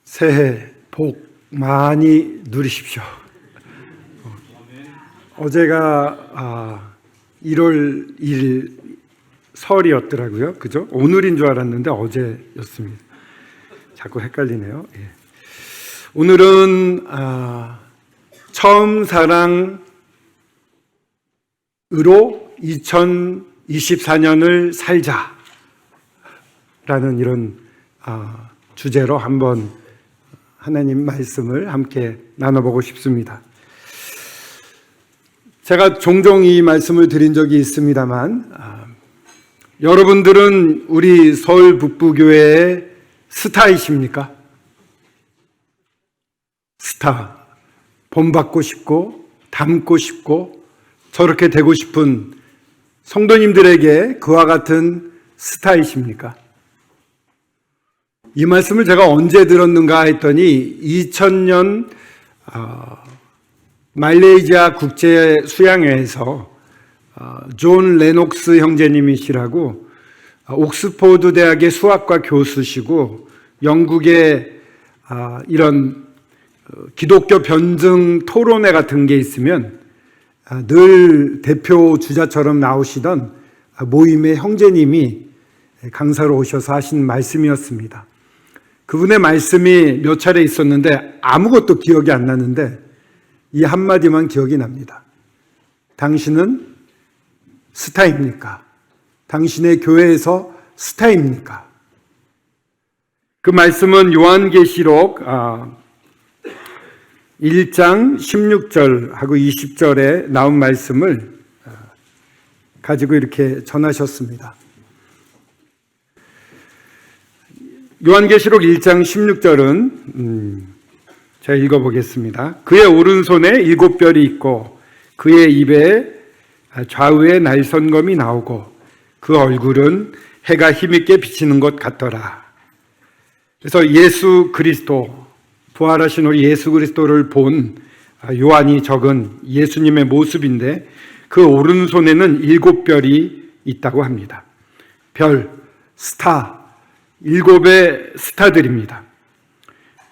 새해 복 많이 누리십시오. 어제가 1월 1일 설이었더라고요. 그죠? 오늘인 줄 알았는데 어제였습니다. 자꾸 헷갈리네요. 예. 오늘은 처음 사랑으로 2024년을 살자라는 이런 주제로 한번 하나님 말씀을 함께 나눠보고 싶습니다. 제가 종종 이 말씀을 드린 적이 있습니다만 여러분들은 우리 서울 북부교회의 스타이십니까? 스타. 본받고 싶고 닮고 싶고 저렇게 되고 싶은 성도님들에게 그와 같은 스타이십니까? 이 말씀을 제가 언제 들었는가 했더니 2000년 말레이시아 국제 수양회에서 존 레녹스 형제님이시라고 옥스포드 대학의 수학과 교수시고 영국의 이런 기독교 변증 토론회 같은 게 있으면 늘 대표 주자처럼 나오시던 모임의 형제님이 강사로 오셔서 하신 말씀이었습니다. 그분의 말씀이 몇 차례 있었는데 아무것도 기억이 안 나는데 이 한마디만 기억이 납니다. 당신은 스타입니까? 당신의 교회에서 스타입니까? 그 말씀은 요한계시록 1장 16절하고 20절에 나온 말씀을 가지고 이렇게 전하셨습니다. 요한계시록 1장 16절은 제가 읽어보겠습니다. 그의 오른손에 7별이 있고 그의 입에 좌우에 날선검이 나오고 그 얼굴은 해가 힘있게 비치는 것 같더라. 그래서 예수 그리스도, 부활하신 우리 예수 그리스도를 본 요한이 적은 예수님의 모습인데 그 오른손에는 7별이 있다고 합니다. 별, 스타, 7의 스타들입니다.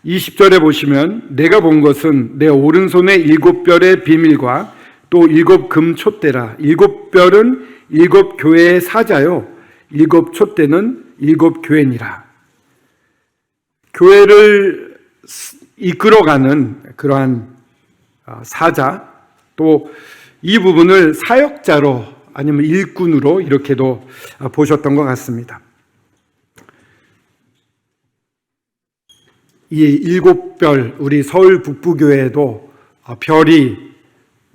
20절에 보시면 내가 본 것은 내 오른손에 7별의 비밀과 또 7금 촛대라. 7별은 7교회의 사자요 7촛대는 7교회니라. 교회를 이끌어가는 그러한 사자, 또 이 부분을 사역자로 아니면 일꾼으로 이렇게도 보셨던 것 같습니다. 이 7별, 우리 서울 북부교회에도 별이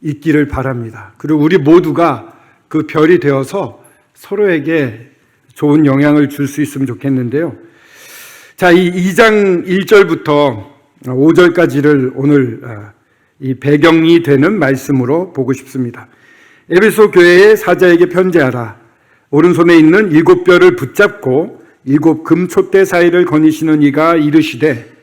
있기를 바랍니다. 그리고 우리 모두가 그 별이 되어서 서로에게 좋은 영향을 줄 수 있으면 좋겠는데요. 자, 이 2장 1절부터 5절까지를 오늘 이 배경이 되는 말씀으로 보고 싶습니다. 에베소 교회의 사자에게 편지하라. 오른손에 있는 7별을 붙잡고 7금 촛대 사이를 거니시는 이가 이르시되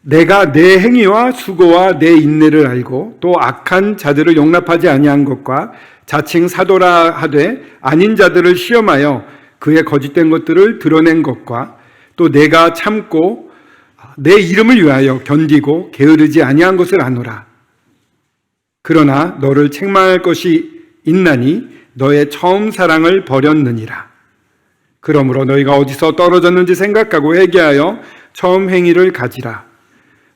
내가 내 행위와 수고와 내 인내를 알고 또 악한 자들을 용납하지 아니한 것과 자칭 사도라 하되 아닌 자들을 시험하여 그의 거짓된 것들을 드러낸 것과 또 내가 참고 내 이름을 위하여 견디고 게으르지 아니한 것을 아노라. 그러나 너를 책망할 것이 있나니 너의 처음 사랑을 버렸느니라. 그러므로 너희가 어디서 떨어졌는지 생각하고 회개하여 처음 행위를 가지라.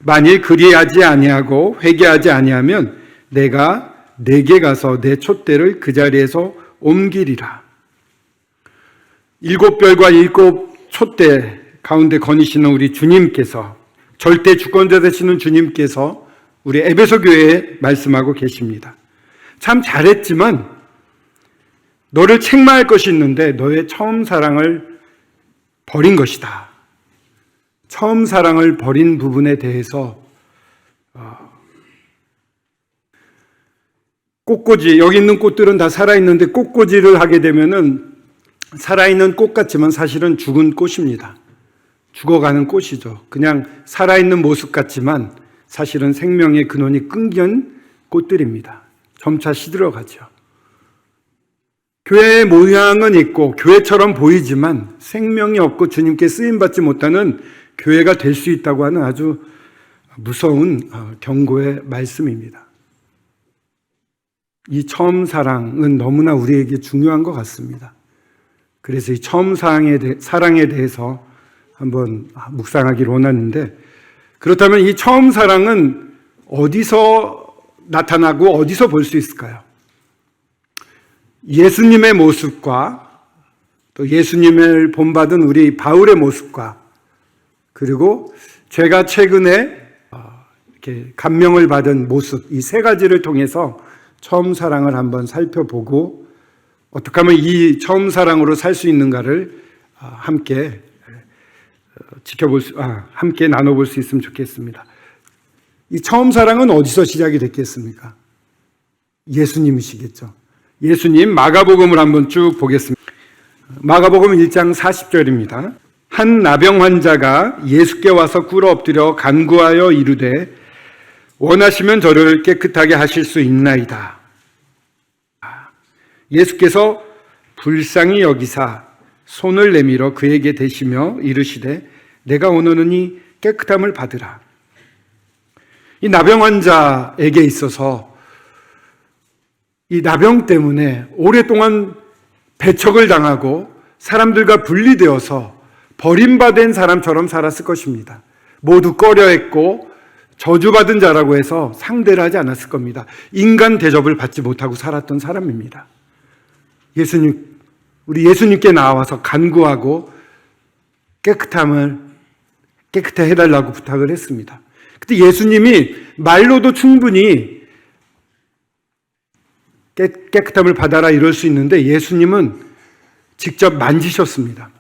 만일 그리하지 아니하고 회개하지 아니하면 내가 내게 가서 내 촛대를 그 자리에서 옮기리라. 7별과 7 촛대 가운데 거니시는 우리 주님께서, 절대 주권자 되시는 주님께서 우리 에베소 교회에 말씀하고 계십니다. 참 잘했지만 너를 책망할 것이 있는데 너의 처음 사랑을 버린 것이다. 처음 사랑을 버린 부분에 대해서 꽃꽂이, 여기 있는 꽃들은 다 살아있는데 꽃꽂이를 하게 되면은 살아있는 꽃 같지만 사실은 죽은 꽃입니다. 죽어가는 꽃이죠. 그냥 살아있는 모습 같지만 사실은 생명의 근원이 끊긴 꽃들입니다. 점차 시들어가죠. 교회의 모양은 있고 교회처럼 보이지만 생명이 없고 주님께 쓰임받지 못하는 교회가 될 수 있다고 하는 아주 무서운 경고의 말씀입니다. 이 처음 사랑은 너무나 우리에게 중요한 것 같습니다. 그래서 이 처음 사랑에 대해서 한번 묵상하기를 원하는데, 그렇다면 이 처음 사랑은 어디서 나타나고 어디서 볼 수 있을까요? 예수님의 모습과 또 예수님을 본받은 우리 바울의 모습과, 그리고 제가 최근에 이렇게 감명을 받은 모습, 이 세 가지를 통해서 처음 사랑을 한번 살펴보고 어떻게 하면 이 처음 사랑으로 살 수 있는가를 함께 함께 나눠볼 수 있으면 좋겠습니다. 이 처음 사랑은 어디서 시작이 됐겠습니까? 예수님이시겠죠. 예수님, 마가복음을 한번 쭉 보겠습니다. 마가복음 1장 40절입니다. 한 나병 환자가 예수께 와서 꿇어 엎드려 간구하여 이르되 원하시면 저를 깨끗하게 하실 수 있나이다. 예수께서 불쌍히 여기사 손을 내밀어 그에게 대시며 이르시되 내가 원하노니 깨끗함을 받으라. 이 나병 환자에게 있어서 이 나병 때문에 오랫동안 배척을 당하고 사람들과 분리되어서 버림받은 사람처럼 살았을 것입니다. 모두 꺼려했고 저주받은 자라고 해서 상대를 하지 않았을 겁니다. 인간 대접을 받지 못하고 살았던 사람입니다. 우리 예수님께 나와서 간구하고 깨끗해 해달라고 부탁을 했습니다. 그때 예수님이 말로도 충분히 깨끗함을 받아라 이럴 수 있는데 예수님은 직접 만지셨습니다.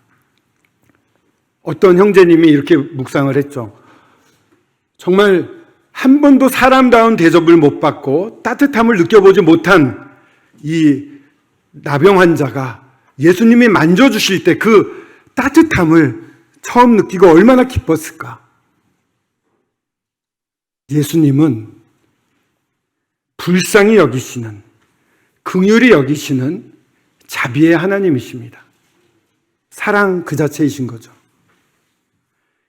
어떤 형제님이 이렇게 묵상을 했죠. 정말 한 번도 사람다운 대접을 못 받고 따뜻함을 느껴보지 못한 이 나병 환자가 예수님이 만져주실 때 그 따뜻함을 처음 느끼고 얼마나 기뻤을까. 예수님은 불쌍히 여기시는, 긍휼히 여기시는 자비의 하나님이십니다. 사랑 그 자체이신 거죠.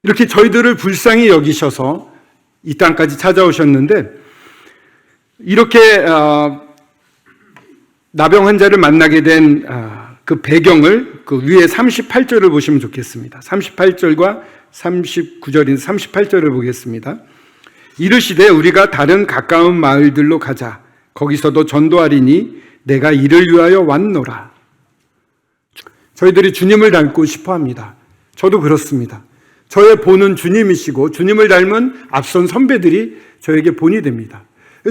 이렇게 저희들을 불쌍히 여기셔서 이 땅까지 찾아오셨는데, 이렇게 나병 환자를 만나게 된 그 배경을 그 위에 38절을 보시면 좋겠습니다. 38절과 39절인 38절을 보겠습니다. 이르시되 우리가 다른 가까운 마을들로 가자. 거기서도 전도하리니 내가 이를 위하여 왔노라. 저희들이 주님을 닮고 싶어 합니다. 저도 그렇습니다. 저의 본은 주님이시고 주님을 닮은 앞선 선배들이 저에게 본이 됩니다.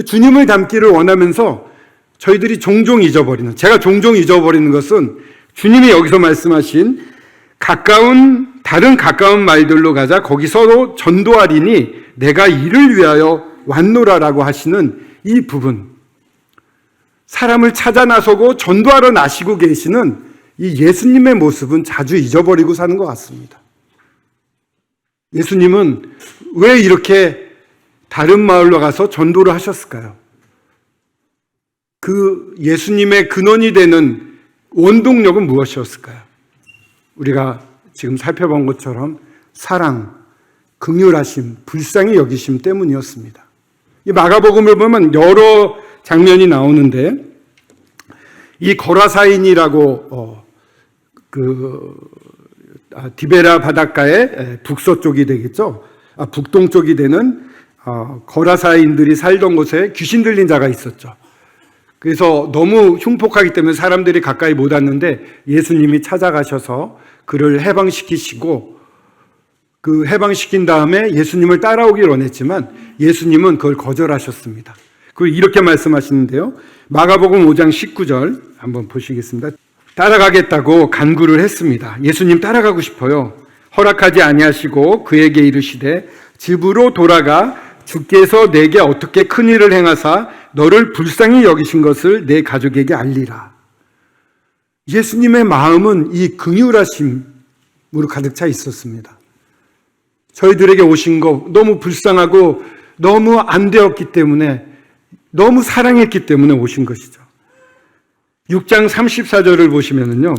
주님을 닮기를 원하면서 저희들이 종종 잊어버리는, 제가 종종 잊어버리는 것은 주님이 여기서 말씀하신 다른 가까운 말들로 가자. 거기서도 전도하리니 내가 이를 위하여 왔노라라고 하시는 이 부분, 사람을 찾아 나서고 전도하러 나시고 계시는 이 예수님의 모습은 자주 잊어버리고 사는 것 같습니다. 예수님은 왜 이렇게 다른 마을로 가서 전도를 하셨을까요? 그 예수님의 근원이 되는 원동력은 무엇이었을까요? 우리가 지금 살펴본 것처럼 사랑, 긍휼하심, 불쌍히 여기심 때문이었습니다. 이 마가복음을 보면 여러 장면이 나오는데, 이 거라사인이라고 디베라 바닷가의 북서쪽이 되겠죠. 북동쪽이 되는 거라사인들이 살던 곳에 귀신 들린 자가 있었죠. 그래서 너무 흉폭하기 때문에 사람들이 가까이 못 왔는데 예수님이 찾아가셔서 그를 해방시키시고, 그 해방시킨 다음에 예수님을 따라오길 원했지만 예수님은 그걸 거절하셨습니다. 그리고 이렇게 말씀하시는데요. 마가복음 5장 19절 한번 보시겠습니다. 따라가겠다고 간구를 했습니다. 예수님 따라가고 싶어요. 허락하지 아니하시고 그에게 이르시되 집으로 돌아가 주께서 내게 어떻게 큰 일을 행하사 너를 불쌍히 여기신 것을 내 가족에게 알리라. 예수님의 마음은 이 긍휼하심으로 가득 차 있었습니다. 저희들에게 오신 거 너무 불쌍하고 너무 안 되었기 때문에, 너무 사랑했기 때문에 오신 것이죠. 6장 34절을 보시면은요,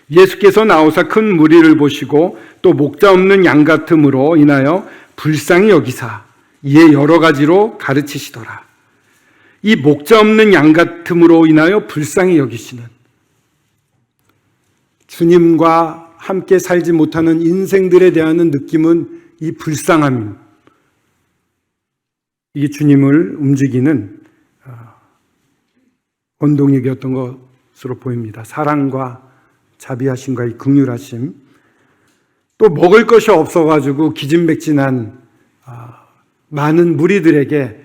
예수께서 나오사 큰 무리를 보시고 또 목자 없는 양 같음으로 인하여 불쌍히 여기사 이에 여러 가지로 가르치시더라. 이 목자 없는 양 같음으로 인하여 불쌍히 여기시는, 주님과 함께 살지 못하는 인생들에 대한 느낌은 이 불쌍함, 이게 주님을 움직이는 원동력이었던 것으로 보입니다. 사랑과 자비하심과 이 긍휼하심, 또 먹을 것이 없어가지고 기진맥진한 많은 무리들에게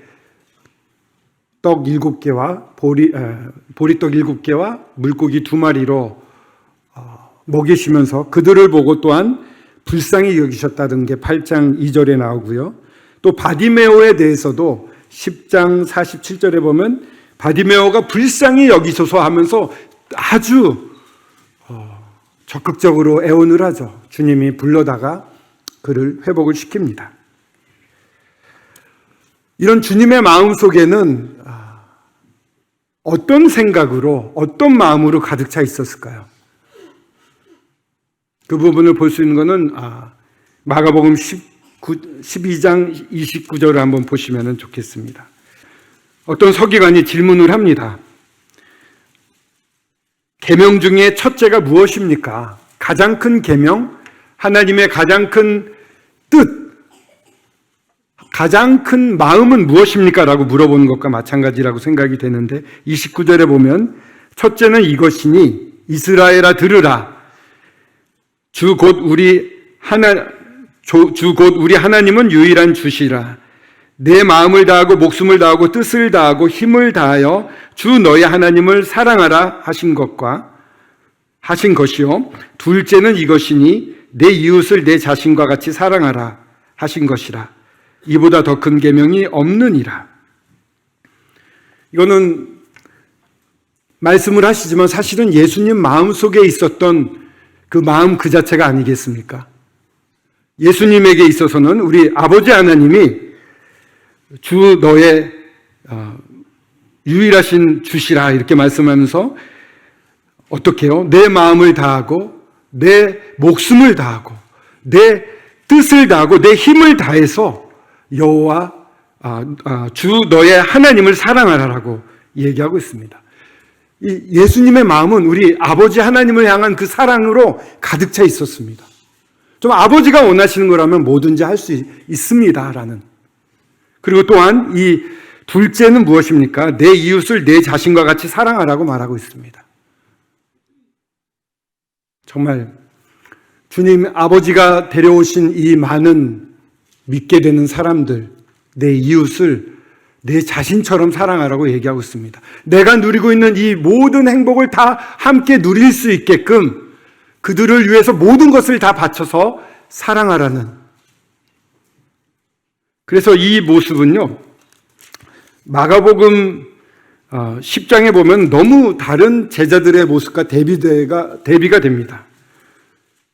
떡 7개와 보리떡 7개와 물고기 2마리로 먹이시면서 그들을 보고 또한 불쌍히 여기셨다는 게 8장 2절에 나오고요. 또 바디메오에 대해서도 10장 47절에 보면 바디메오가 불쌍히 여기소서 하면서 아주 적극적으로 애원을 하죠. 주님이 불러다가 그를 회복을 시킵니다. 이런 주님의 마음 속에는 어떤 생각으로, 어떤 마음으로 가득 차 있었을까요? 그 부분을 볼 수 있는 것은 마가복음 12장 29절을 한번 보시면 좋겠습니다. 어떤 서기관이 질문을 합니다. 계명 중에 첫째가 무엇입니까? 가장 큰 계명, 하나님의 가장 큰 뜻, 가장 큰 마음은 무엇입니까? 라고 물어보는 것과 마찬가지라고 생각이 되는데 29절에 보면 첫째는 이것이니 이스라엘아 들으라. 주 곧 우리 하나님은 유일한 주시라. 내 마음을 다하고 목숨을 다하고 뜻을 다하고 힘을 다하여 주 너의 하나님을 사랑하라 하신 것이요. 둘째는 이것이니 내 이웃을 내 자신과 같이 사랑하라 하신 것이라. 이보다 더 큰 계명이 없느니라. 이거는 말씀을 하시지만 사실은 예수님 마음속에 있었던 그 마음 그 자체가 아니겠습니까? 예수님에게 있어서는 우리 아버지 하나님이 주 너의 유일하신 주시라 이렇게 말씀하면서 어떻게 해요? 내 마음을 다하고 내 목숨을 다하고 내 뜻을 다하고 내 힘을 다해서 여호와 주 너의 하나님을 사랑하라라고 얘기하고 있습니다. 이 예수님의 마음은 우리 아버지 하나님을 향한 그 사랑으로 가득 차 있었습니다. 좀 아버지가 원하시는 거라면 뭐든지 할 수 있습니다라는. 그리고 또한 이 둘째는 무엇입니까? 내 이웃을 내 자신과 같이 사랑하라고 말하고 있습니다. 정말 주님 아버지가 데려오신 이 많은 믿게 되는 사람들, 내 이웃을 내 자신처럼 사랑하라고 얘기하고 있습니다. 내가 누리고 있는 이 모든 행복을 다 함께 누릴 수 있게끔 그들을 위해서 모든 것을 다 바쳐서 사랑하라는. 그래서 이 모습은요, 마가복음 10장에 보면 너무 다른 제자들의 모습과 대비가 됩니다.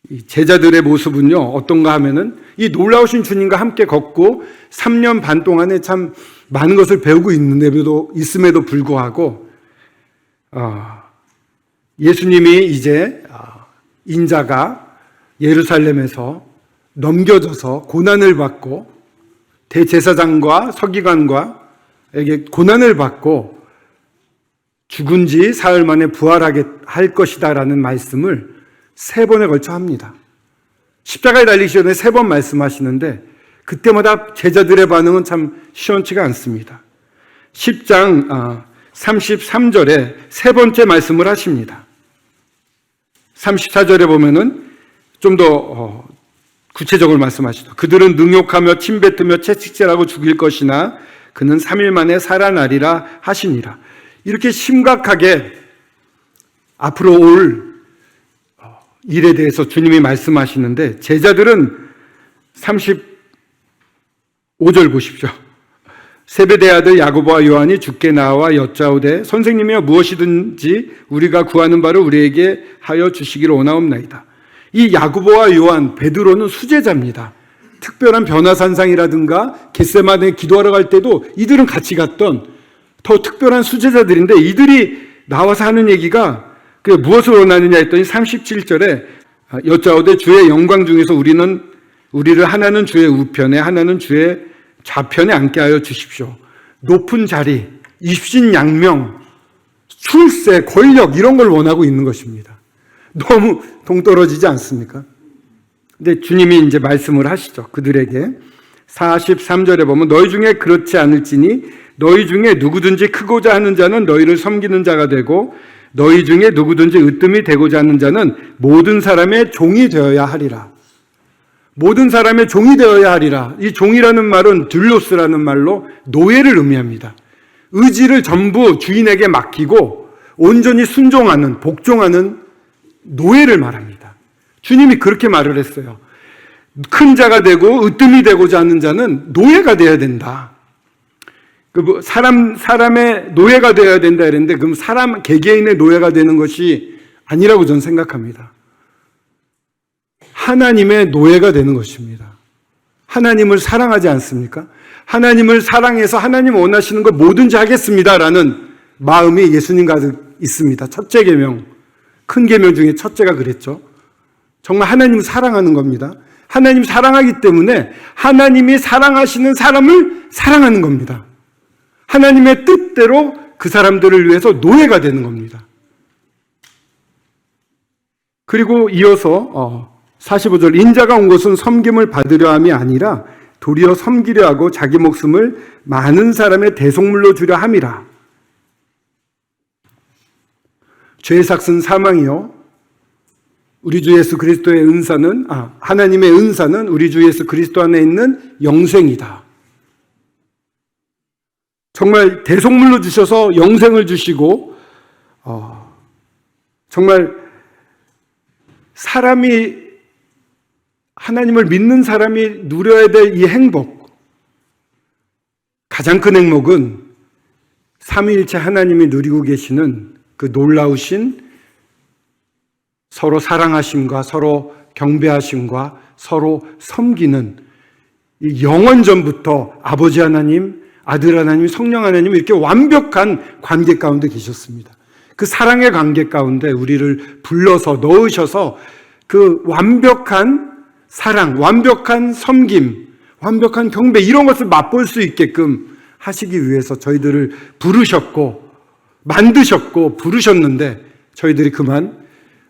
이 제자들의 모습은요, 어떤가 하면은 이 놀라우신 주님과 함께 걷고 3년 반 동안에 참 많은 것을 배우고 있음에도 불구하고 예수님이 이제 인자가 예루살렘에서 넘겨져서 고난을 받고 대제사장과 서기관과에게 고난을 받고 죽은 지 사흘 만에 부활하게 할 것이다라는 말씀을 3번에 걸쳐 합니다. 십자가에 달리기 전에 3번 말씀하시는데 그때마다 제자들의 반응은 참 시원치가 않습니다. 10장 33절에 3번째 말씀을 하십니다. 34절에 보면은 좀 더 구체적으로 말씀하시죠. 그들은 능욕하며 침뱉으며 채찍질하고 죽일 것이나 그는 3일 만에 살아나리라 하시니라. 이렇게 심각하게 앞으로 올 일에 대해서 주님이 말씀하시는데 제자들은 35절 보십시오. 세베대 아들 야고보와 요한이 주께 나와 여짜오되 선생님이여 무엇이든지 우리가 구하는 바를 우리에게 하여 주시기를 원하옵나이다. 이 야고보와 요한, 베드로는 수제자입니다. 특별한 변화산상이라든가 겟세마네 기도하러 갈 때도 이들은 같이 갔던 더 특별한 수제자들인데 이들이 나와서 하는 얘기가 그 무엇을 원하느냐 했더니 37절에 여짜오되 주의 영광 중에서 우리를 하나는 주의 우편에 하나는 주의 좌편에 앉게 하여 주십시오. 높은 자리, 입신양명, 출세, 권력 이런 걸 원하고 있는 것입니다. 너무 동떨어지지 않습니까? 근데 주님이 이제 말씀을 하시죠. 그들에게 43절에 보면 너희 중에 그렇지 않을지니 너희 중에 누구든지 크고자 하는 자는 너희를 섬기는 자가 되고 너희 중에 누구든지 으뜸이 되고자 하는 자는 모든 사람의 종이 되어야 하리라. 모든 사람의 종이 되어야 하리라. 이 종이라는 말은 듈로스라는 말로 노예를 의미합니다. 의지를 전부 주인에게 맡기고 온전히 순종하는, 복종하는 노예를 말합니다. 주님이 그렇게 말을 했어요. 큰 자가 되고 으뜸이 되고자 하는 자는 노예가 되어야 된다. 사람의 노예가 되어야 된다 이랬는데, 그럼 개개인의 노예가 되는 것이 아니라고 저는 생각합니다. 하나님의 노예가 되는 것입니다. 하나님을 사랑하지 않습니까? 하나님을 사랑해서 하나님 원하시는 것 뭐든지 하겠습니다라는 마음이 예수님 가득 있습니다. 첫째 계명, 큰 계명 중에 첫째가 그랬죠. 정말 하나님을 사랑하는 겁니다. 하나님 사랑하기 때문에 하나님이 사랑하시는 사람을 사랑하는 겁니다. 하나님의 뜻대로 그 사람들을 위해서 노예가 되는 겁니다. 그리고 이어서 45절 인자가 온 것은 섬김을 받으려 함이 아니라 도리어 섬기려 하고 자기 목숨을 많은 사람의 대속물로 주려 함이라. 죄의 삭은 사망이요 우리 주 예수 그리스도의 은사는 하나님의 은사는 우리 주 예수 그리스도 안에 있는 영생이다. 정말 대속물로 주셔서 영생을 주시고 정말 사람이 하나님을 믿는 사람이 누려야 될 이 행복, 가장 큰 행복은 삼위일체 하나님이 누리고 계시는 그 놀라우신 서로 사랑하심과 서로 경배하심과 서로 섬기는 이 영원전부터 아버지 하나님, 아들 하나님, 성령 하나님 이렇게 완벽한 관계 가운데 계셨습니다. 그 사랑의 관계 가운데 우리를 불러서 넣으셔서 그 완벽한 사랑, 완벽한 섬김, 완벽한 경배 이런 것을 맛볼 수 있게끔 하시기 위해서 저희들을 부르셨고 만드셨고 부르셨는데 저희들이 그만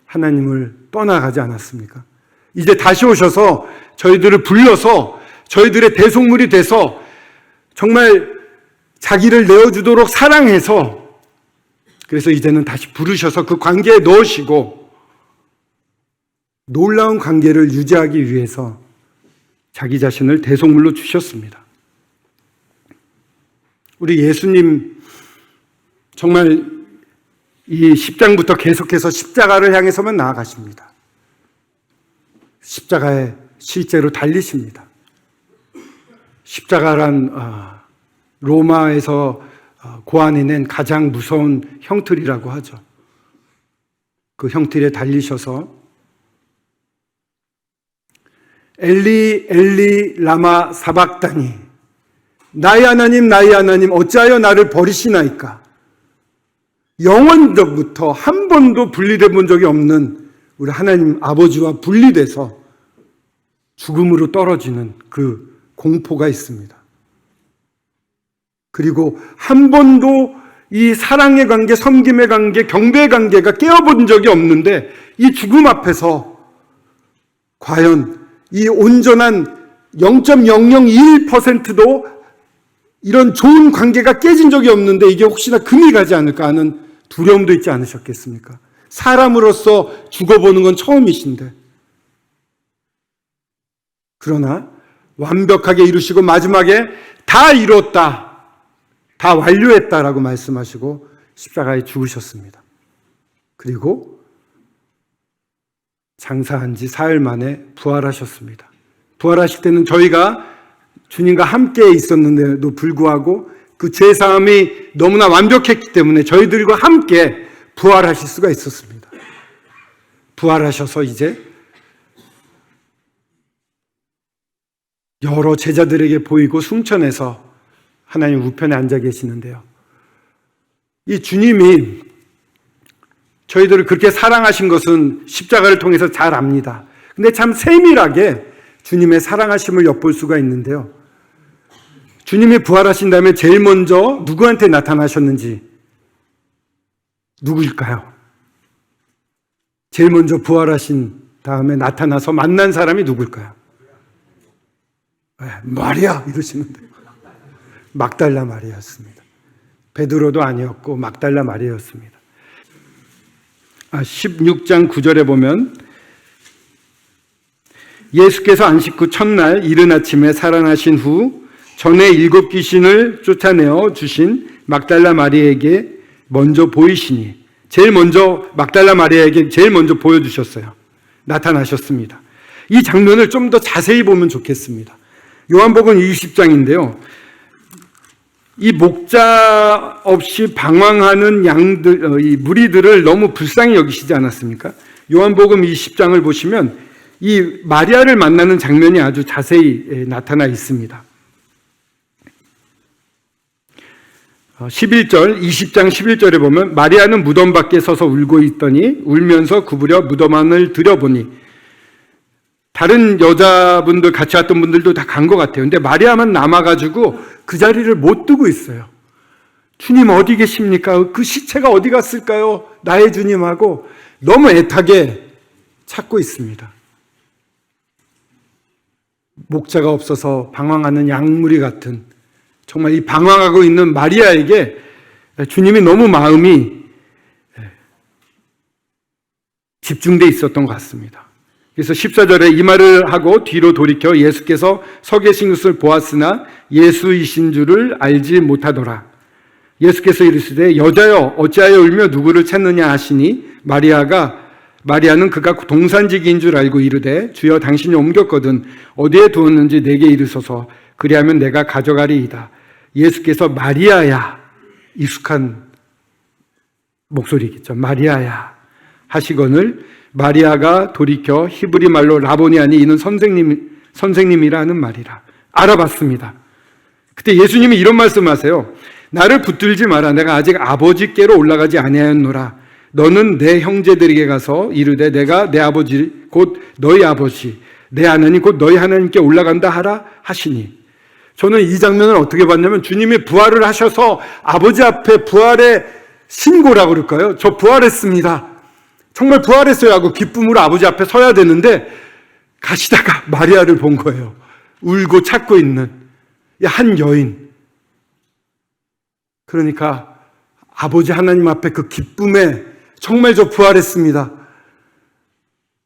하나님을 떠나가지 않았습니까? 이제 다시 오셔서 저희들을 불러서 저희들의 대속물이 돼서 정말 자기를 내어주도록 사랑해서 그래서 이제는 다시 부르셔서 그 관계에 넣으시고 놀라운 관계를 유지하기 위해서 자기 자신을 대속물로 주셨습니다. 우리 예수님 정말 이 10장부터 계속해서 십자가를 향해서만 나아가십니다. 십자가에 실제로 달리십니다. 십자가란 로마에서 고안해낸 가장 무서운 형틀이라고 하죠. 그 형틀에 달리셔서 엘리 엘리 라마 사박다니 나의 하나님 어찌하여 나를 버리시나이까. 영원전부터 한 번도 분리돼 본 적이 없는 우리 하나님 아버지와 분리돼서 죽음으로 떨어지는 그 공포가 있습니다. 그리고 한 번도 이 사랑의 관계, 섬김의 관계, 경배의 관계가 깨어본 적이 없는데 이 죽음 앞에서 과연 이 온전한 0.001%도 이런 좋은 관계가 깨진 적이 없는데 이게 혹시나 금이 가지 않을까 하는 두려움도 있지 않으셨겠습니까? 사람으로서 죽어보는 건 처음이신데 그러나 완벽하게 이루시고 마지막에 다 이뤘다, 다 완료했다라고 말씀하시고 십자가에 죽으셨습니다. 그리고 장사한 지 사흘 만에 부활하셨습니다. 부활하실 때는 저희가 주님과 함께 있었는데도 불구하고 그 죄사함이 너무나 완벽했기 때문에 저희들과 함께 부활하실 수가 있었습니다. 부활하셔서 이제 여러 제자들에게 보이고 승천해서 하나님 우편에 앉아 계시는데요. 이 주님이 저희들을 그렇게 사랑하신 것은 십자가를 통해서 잘 압니다. 근데 참 세밀하게 주님의 사랑하심을 엿볼 수가 있는데요. 주님이 부활하신 다음에 제일 먼저 누구한테 나타나셨는지 누구일까요? 제일 먼저 부활하신 다음에 나타나서 만난 사람이 누굴까요? 마리아 이러시는데 막달라 마리아였습니다. 베드로도 아니었고 막달라 마리아였습니다. 16장 9절에 보면 예수께서 안식 후 첫날 이른 아침에 살아나신 후 전에 7 귀신을 쫓아내어 주신 막달라 마리아에게 먼저 보이시니 제일 먼저 막달라 마리아에게 제일 먼저 보여주셨어요. 나타나셨습니다. 이 장면을 좀 더 자세히 보면 좋겠습니다. 요한복음 20장인데요. 이 목자 없이 방황하는 양들, 이 무리들을 너무 불쌍히 여기시지 않았습니까? 요한복음 20장을 보시면 이 마리아를 만나는 장면이 아주 자세히 나타나 있습니다. 11절, 20장 11절에 보면 마리아는 무덤 밖에 서서 울고 있더니 울면서 구부려 무덤 안을 들여보니 다른 여자분들 같이 왔던 분들도 다 간 것 같아요. 근데 마리아만 남아가지고 그 자리를 못 두고 있어요. 주님 어디 계십니까? 그 시체가 어디 갔을까요? 나의 주님하고 너무 애타게 찾고 있습니다. 목자가 없어서 방황하는 양무리 같은 정말 이 방황하고 있는 마리아에게 주님이 너무 마음이 집중돼 있었던 것 같습니다. 그래서 14절에 이 말을 하고 뒤로 돌이켜 예수께서 서 계신 것을 보았으나 예수이신 줄을 알지 못하더라. 예수께서 이르시되 여자여 어찌하여 울며 누구를 찾느냐 하시니 마리아는 그가 동산지기인 줄 알고 이르되 주여 당신이 옮겼거든 어디에 두었는지 내게 이르소서 그리하면 내가 가져가리이다. 예수께서 마리아야, 익숙한 목소리겠죠. 마리아야 하시거늘 마리아가 돌이켜 히브리 말로 라보니 아니 이는 선생님이라 하는 말이라. 알아봤습니다. 그때 예수님이 이런 말씀하세요. 나를 붙들지 마라. 내가 아직 아버지께로 올라가지 아니하였노라. 너는 내 형제들에게 가서 이르되 내가 내 아버지 곧 너희 아버지 내 하나님 곧 너희 하나님께 올라간다 하라 하시니. 저는 이 장면을 어떻게 봤냐면 주님이 부활을 하셔서 아버지 앞에 부활의 신고라고 그럴까요? 저 부활했습니다. 정말 부활했어요 하고 기쁨으로 아버지 앞에 서야 되는데 가시다가 마리아를 본 거예요. 울고 찾고 있는 한 여인. 그러니까 아버지 하나님 앞에 그 기쁨에 정말 저 부활했습니다.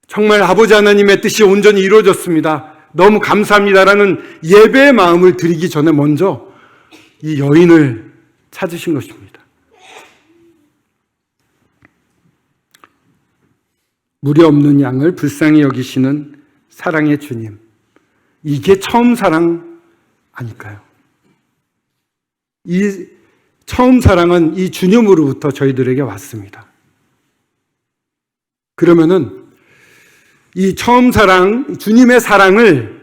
정말 아버지 하나님의 뜻이 온전히 이루어졌습니다. 너무 감사합니다라는 예배의 마음을 드리기 전에 먼저 이 여인을 찾으신 것입니다. 무리 없는 양을 불쌍히 여기시는 사랑의 주님. 이게 처음 사랑 아닐까요? 이 처음 사랑은 이 주님으로부터 저희들에게 왔습니다. 그러면은 이 처음 사랑, 주님의 사랑을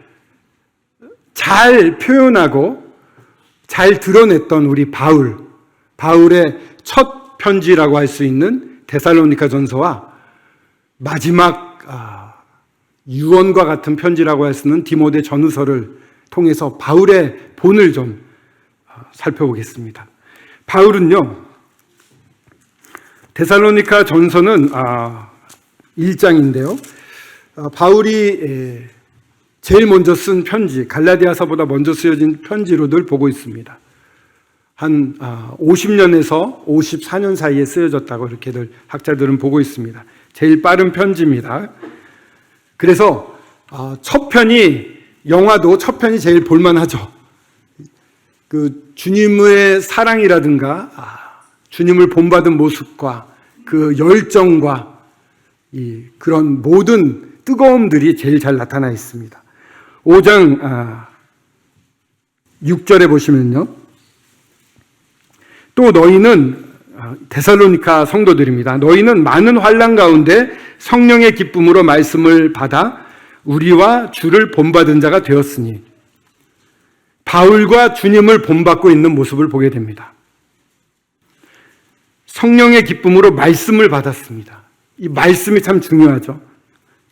잘 표현하고 잘 드러냈던 우리 바울의 첫 편지라고 할 수 있는 데살로니가 전서와 마지막 유언과 같은 편지라고 할 수 있는 디모데 전후서를 통해서 바울의 본을 좀 살펴보겠습니다. 바울은요, 데살로니가 전서는 1장인데요. 바울이 제일 먼저 쓴 편지, 갈라디아서보다 먼저 쓰여진 편지로 늘 보고 있습니다. 한 50년에서 54년 사이에 쓰여졌다고 이렇게들 학자들은 보고 있습니다. 제일 빠른 편지입니다. 그래서 첫 편이, 영화도 첫 편이 제일 볼만하죠. 그 주님의 사랑이라든가 주님을 본받은 모습과 그 열정과 그런 모든 뜨거움들이 제일 잘 나타나 있습니다. 5장 6절에 보시면요. 또 너희는, 데살로니가 성도들입니다. 너희는 많은 환난 가운데 성령의 기쁨으로 말씀을 받아 우리와 주를 본받은 자가 되었으니. 바울과 주님을 본받고 있는 모습을 보게 됩니다. 성령의 기쁨으로 말씀을 받았습니다. 이 말씀이 참 중요하죠.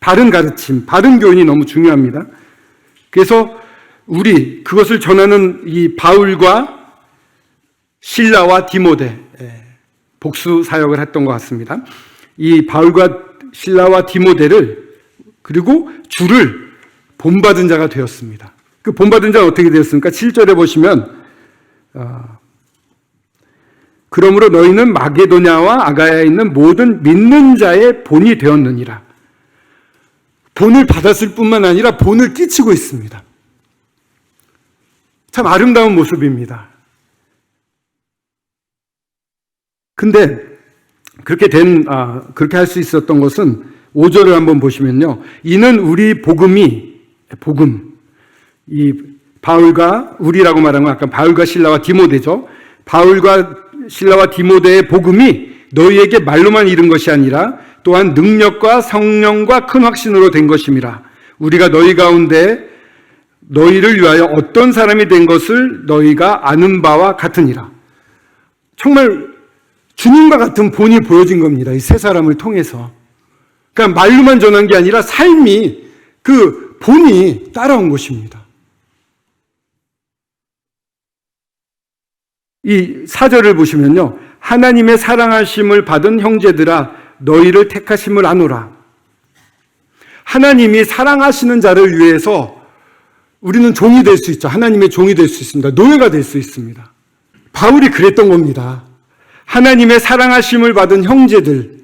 바른 가르침, 바른 교훈이 너무 중요합니다. 그래서 그것을 전하는 이 바울과 실라와 디모데, 복수 사역을 했던 것 같습니다. 이 바울과 실라와 디모데를, 그리고 주를 본받은 자가 되었습니다. 그 본받은 자가 어떻게 되었습니까? 7절에 보시면 그러므로 너희는 마게도냐와 아가야에 있는 모든 믿는 자의 본이 되었느니라. 본을 받았을 뿐만 아니라 본을 끼치고 있습니다. 참 아름다운 모습입니다. 근데 그렇게 할 수 있었던 것은 5절을 한번 보시면요. 이는 우리 복음, 이 바울과 우리라고 말한 건 아까 바울과 실라와 디모데죠. 바울과 실라와 디모데의 복음이 너희에게 말로만 이른 것이 아니라 또한 능력과 성령과 큰 확신으로 된 것임이라. 우리가 너희 가운데 너희를 위하여 어떤 사람이 된 것을 너희가 아는 바와 같으니라. 정말 주님과 같은 본이 보여진 겁니다. 이 세 사람을 통해서. 그러니까 말로만 전한 게 아니라 삶이 그 본이 따라온 것입니다. 이 4절을 보시면요. 하나님의 사랑하심을 받은 형제들아 너희를 택하심을 아노라. 하나님이 사랑하시는 자를 위해서 우리는 종이 될 수 있죠. 하나님의 종이 될 수 있습니다. 노예가 될 수 있습니다. 바울이 그랬던 겁니다. 하나님의 사랑하심을 받은 형제들,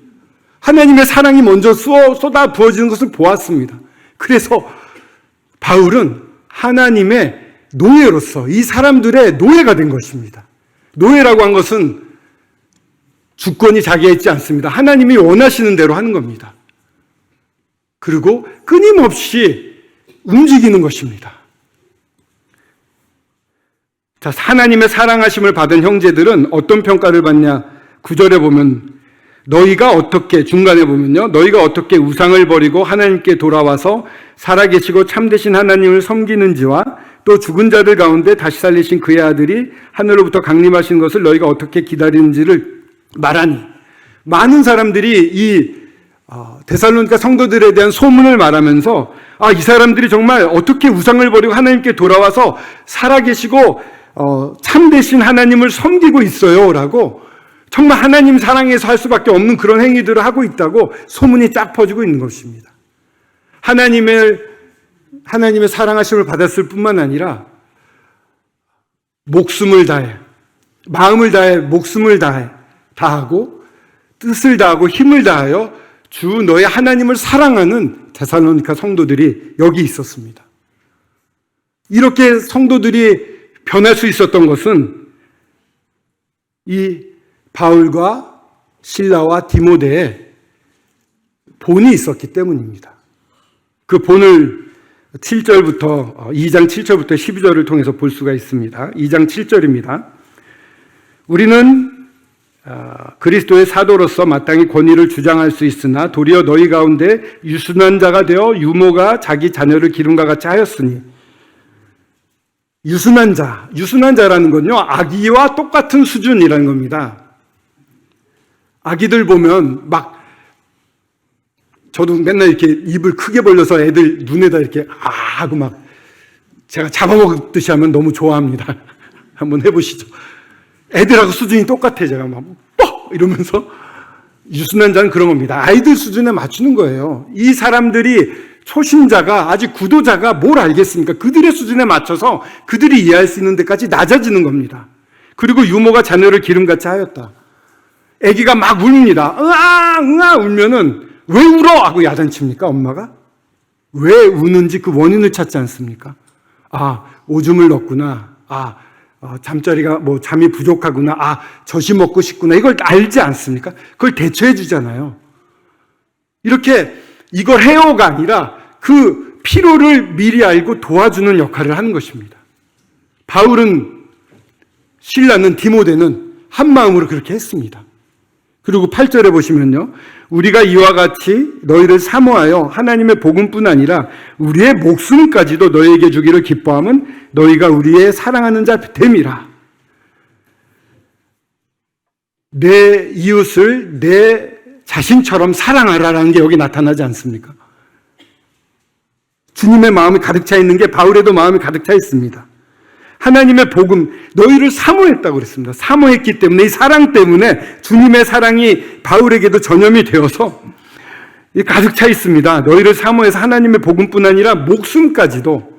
하나님의 사랑이 먼저 쏟아 부어지는 것을 보았습니다. 그래서 바울은 하나님의 노예로서 이 사람들의 노예가 된 것입니다. 노예라고 한 것은 주권이 자기에 있지 않습니다. 하나님이 원하시는 대로 하는 겁니다. 그리고 끊임없이 움직이는 것입니다. 자, 하나님의 사랑하심을 받은 형제들은 어떤 평가를 받냐? 9절에 보면 중간에 보면요. 너희가 어떻게 우상을 버리고 하나님께 돌아와서 살아계시고 참되신 하나님을 섬기는지와 또 죽은 자들 가운데 다시 살리신 그의 아들이 하늘로부터 강림하신 것을 너희가 어떻게 기다리는지를 말하니. 많은 사람들이 이 데살로니가 성도들에 대한 소문을 말하면서 이 사람들이 정말 어떻게 우상을 버리고 하나님께 돌아와서 살아계시고 참되신 하나님을 섬기고 있어요 라고, 정말 하나님 사랑해서 할 수밖에 없는 그런 행위들을 하고 있다고 소문이 쫙 퍼지고 있는 것입니다. 하나님의 사랑하심을 받았을 뿐만 아니라 목숨을 다해, 마음을 다해, 목숨을 다하고 뜻을 다하고 힘을 다하여 주 너의 하나님을 사랑하는 데살로니가 성도들이 여기 있었습니다. 이렇게 성도들이 변할 수 있었던 것은 이 바울과 실라와 디모데의 본이 있었기 때문입니다. 그 본을 2장 7절부터 12절을 통해서 볼 수가 있습니다. 2장 7절입니다. 우리는 그리스도의 사도로서 마땅히 권위를 주장할 수 있으나 도리어 너희 가운데 유순한 자가 되어 유모가 자기 자녀를 기름과 같이 하였으니. 유순한 자라는 건요, 아기와 똑같은 수준이라는 겁니다. 아기들 보면 저도 맨날 이렇게 입을 크게 벌려서 애들 눈에다 이렇게 하고 제가 잡아먹듯이 하면 너무 좋아합니다. 한번 해보시죠. 애들하고 수준이 똑같아. 제가 이러면서. 유순한 자는 그런 겁니다. 아이들 수준에 맞추는 거예요. 이 사람들이 초신자가, 아직 구도자가 뭘 알겠습니까? 그들의 수준에 맞춰서 그들이 이해할 수 있는 데까지 낮아지는 겁니다. 그리고 유모가 자녀를 기름같이 하였다. 아기가 막 웁니다. 응아 울면은 왜 울어? 하고 야단칩니까? 엄마가? 왜 우는지 그 원인을 찾지 않습니까? 오줌을 넣었구나. 잠자리가 잠이 부족하구나. 젖이 먹고 싶구나. 이걸 알지 않습니까? 그걸 대처해 주잖아요. 이렇게 이걸 해요가 아니라 그 필요를 미리 알고 도와주는 역할을 하는 것입니다. 바울은, 실라는, 디모데는 한 마음으로 그렇게 했습니다. 그리고 8절에 보시면요. 우리가 이와 같이 너희를 사모하여 하나님의 복음뿐 아니라 우리의 목숨까지도 너희에게 주기를 기뻐함은 너희가 우리의 사랑하는 자 됨이라. 내 이웃을 내 자신처럼 사랑하라라는 게 여기 나타나지 않습니까? 주님의 마음이 가득 차 있는 게 바울에도 마음이 가득 차 있습니다. 하나님의 복음, 너희를 사모했다고 그랬습니다. 사모했기 때문에, 이 사랑 때문에 주님의 사랑이 바울에게도 전염이 되어서 가득 차 있습니다. 너희를 사모해서 하나님의 복음뿐 아니라 목숨까지도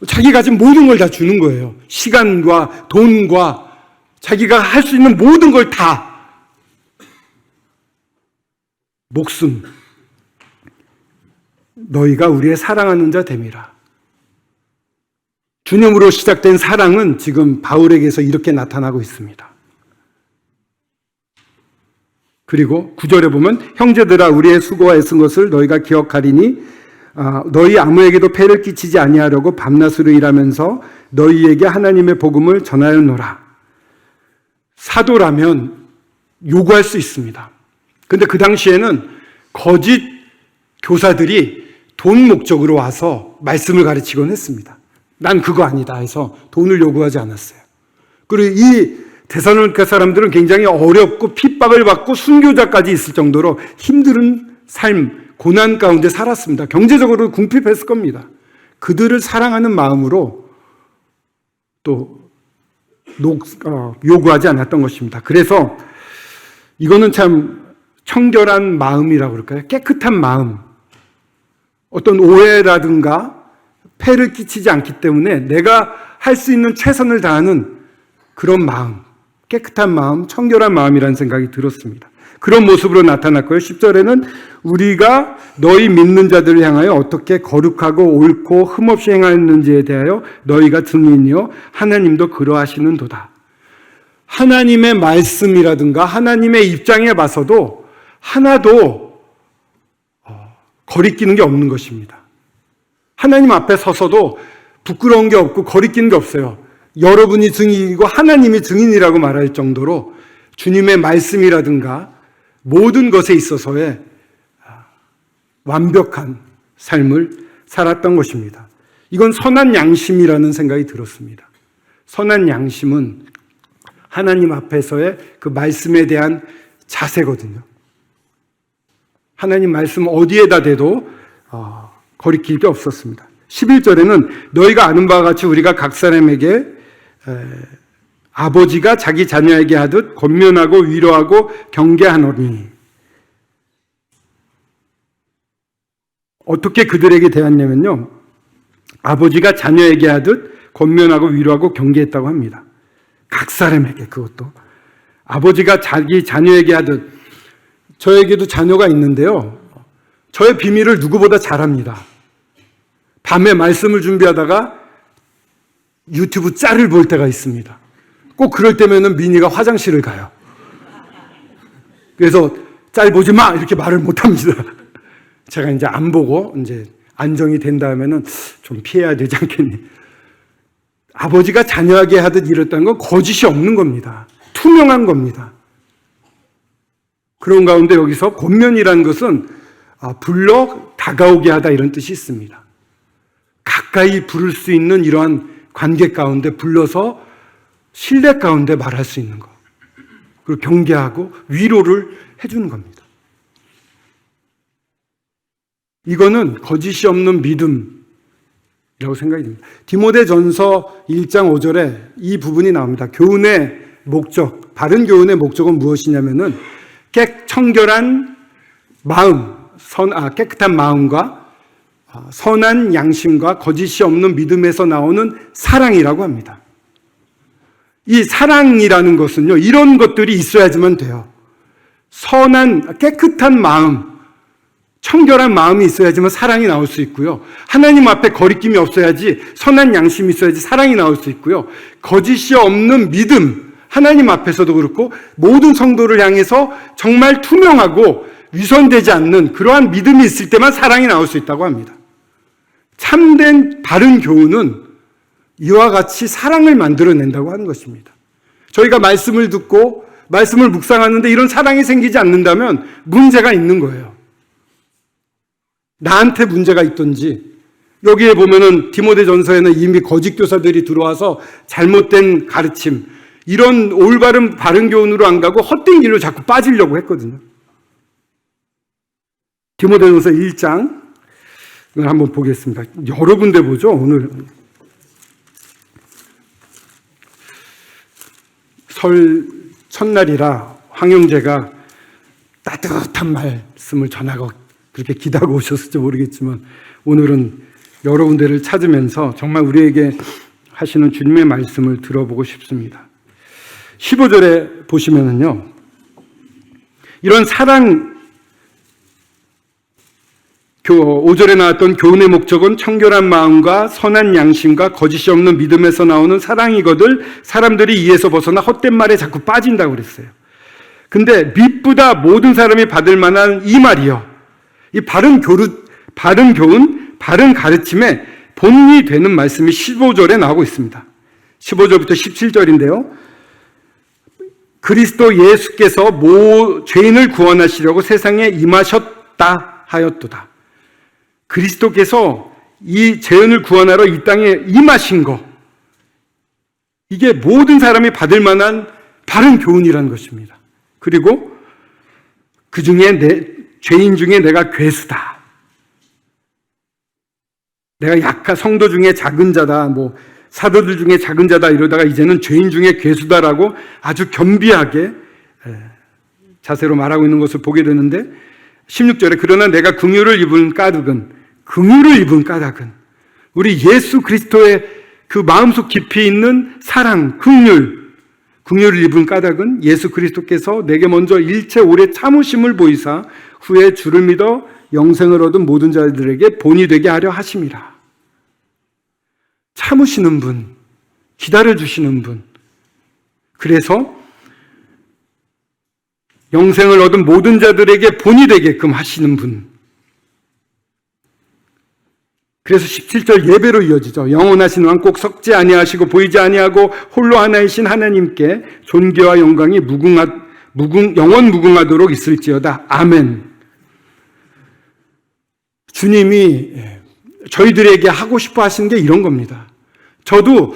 자기가 가진 모든 걸 다 주는 거예요. 시간과 돈과 자기가 할 수 있는 모든 걸 다. 목숨. 너희가 우리의 사랑하는 자 됨이라. 주님으로 시작된 사랑은 지금 바울에게서 이렇게 나타나고 있습니다. 그리고 9절에 보면 형제들아 우리의 수고와 애쓴 것을 너희가 기억하리니 너희 아무에게도 폐를 끼치지 아니하려고 밤낮으로 일하면서 너희에게 하나님의 복음을 전하였노라. 사도라면 요구할 수 있습니다. 근데 그 당시에는 거짓 교사들이 돈 목적으로 와서 말씀을 가르치곤 했습니다. 난 그거 아니다 해서 돈을 요구하지 않았어요. 그리고 이 데살로니가 사람들은 굉장히 어렵고 핍박을 받고 순교자까지 있을 정도로 힘든 삶, 고난 가운데 살았습니다. 경제적으로 궁핍했을 겁니다. 그들을 사랑하는 마음으로 또 요구하지 않았던 것입니다. 그래서 이거는 참 청결한 마음이라고 그럴까요? 깨끗한 마음. 어떤 오해라든가 폐를 끼치지 않기 때문에 내가 할 수 있는 최선을 다하는 그런 마음, 깨끗한 마음, 청결한 마음이라는 생각이 들었습니다. 그런 모습으로 나타났고요. 10절에는 우리가 너희 믿는 자들을 향하여 어떻게 거룩하고 옳고 흠없이 행하였는지에 대하여 너희가 증인이요 하나님도 그러하시는도다. 하나님의 말씀이라든가 하나님의 입장에 봐서도 하나도 거리끼는 게 없는 것입니다. 하나님 앞에 서서도 부끄러운 게 없고 거리끼는 게 없어요. 여러분이 증인이고 하나님이 증인이라고 말할 정도로 주님의 말씀이라든가 모든 것에 있어서의 완벽한 삶을 살았던 것입니다. 이건 선한 양심이라는 생각이 들었습니다. 선한 양심은 하나님 앞에서의 그 말씀에 대한 자세거든요. 하나님 말씀 어디에다 대도 거리낄 게 없었습니다. 11절에는 너희가 아는 바와 같이 우리가 각 사람에게 아버지가 자기 자녀에게 하듯 권면하고 위로하고 경계하노니. 어떻게 그들에게 대했냐면요, 아버지가 자녀에게 하듯 권면하고 위로하고 경계했다고 합니다. 각 사람에게. 그것도 아버지가 자기 자녀에게 하듯. 저에게도 자녀가 있는데요, 저의 비밀을 누구보다 잘합니다. 밤에 말씀을 준비하다가 유튜브 짤을 볼 때가 있습니다. 꼭 그럴 때면은 미니가 화장실을 가요. 그래서 짤 보지 마! 이렇게 말을 못 합니다. 제가 이제 안 보고 이제 안정이 된 다음에는 좀 피해야 되지 않겠니? 아버지가 자녀에게 하듯 이랬다는 건 거짓이 없는 겁니다. 투명한 겁니다. 그런 가운데 여기서 권면이라는 것은 불러 다가오게 하다 이런 뜻이 있습니다. 가까이 부를 수 있는 이러한 관계 가운데 불러서 신뢰 가운데 말할 수 있는 것. 그리고 경계하고 위로를 해주는 겁니다. 이거는 거짓이 없는 믿음이라고 생각이 듭니다. 디모데전서 1장 5절에 이 부분이 나옵니다. 교훈의 목적, 바른 교훈의 목적은 무엇이냐면은 청결한 마음, 깨끗한 마음과 선한 양심과 거짓이 없는 믿음에서 나오는 사랑이라고 합니다. 이 사랑이라는 것은요, 이런 것들이 있어야지만 돼요. 선한, 깨끗한 마음, 청결한 마음이 있어야지만 사랑이 나올 수 있고요. 하나님 앞에 거리낌이 없어야지 선한 양심이 있어야지 사랑이 나올 수 있고요. 거짓이 없는 믿음, 하나님 앞에서도 그렇고 모든 성도를 향해서 정말 투명하고 위선되지 않는 그러한 믿음이 있을 때만 사랑이 나올 수 있다고 합니다. 참된 바른 교훈은 이와 같이 사랑을 만들어낸다고 하는 것입니다. 저희가 말씀을 듣고 말씀을 묵상하는데 이런 사랑이 생기지 않는다면 문제가 있는 거예요. 나한테 문제가 있든지, 여기에 보면은 디모데전서에는 이미 거짓 교사들이 들어와서 잘못된 가르침, 이런 올바른 바른 교훈으로 안 가고 헛된 길로 자꾸 빠지려고 했거든요. 디모데전서 1장을 한번 보겠습니다. 여러 군데 보죠, 오늘. 설 첫날이라 황영재가 따뜻한 말씀을 전하고 그렇게 기다고 오셨을지 모르겠지만 오늘은 여러 군데를 찾으면서 정말 우리에게 하시는 주님의 말씀을 들어보고 싶습니다. 15절에 보시면은요, 이런 사랑, 5절에 나왔던 교훈의 목적은 청결한 마음과 선한 양심과 거짓이 없는 믿음에서 나오는 사랑이거늘 사람들이 이에서 벗어나 헛된 말에 자꾸 빠진다고 그랬어요. 근데 밑보다 모든 사람이 받을 만한 이 말이요, 이 바른 교훈, 바른 가르침의 본이 되는 말씀이 15절에 나오고 있습니다. 15절부터 17절인데요. 그리스도 예수께서 죄인을 구원하시려고 세상에 임하셨다 하였도다. 그리스도께서 이 죄인을 구원하러 이 땅에 임하신 거, 이게 모든 사람이 받을 만한 바른 교훈이라는 것입니다. 그리고 그 중에 죄인 중에 내가 괴수다, 내가 성도 중에 작은 자다, 사도들 중에 작은 자다 이러다가 이제는 죄인 중에 괴수다라고 아주 겸비하게 자세로 말하고 있는 것을 보게 되는데, 16절에 그러나 내가 긍휼을 입은 까닭은 우리 예수 그리스도의 그 마음속 깊이 있는 사랑, 긍휼을 입은 까닭은 예수 그리스도께서 내게 먼저 일체 오래 참으심을 보이사 후에 주를 믿어 영생을 얻은 모든 자들에게 본이 되게 하려 하심이라. 참으시는 분, 기다려주시는 분, 그래서 영생을 얻은 모든 자들에게 본이 되게끔 하시는 분. 그래서 17절 예배로 이어지죠. 영원하신 왕 꼭 섞지 아니하시고 보이지 아니하고 홀로 하나이신 하나님께 존귀와 영광이 영원 무궁하도록 있을지어다. 아멘. 주님이 저희들에게 하고 싶어 하시는 게 이런 겁니다. 저도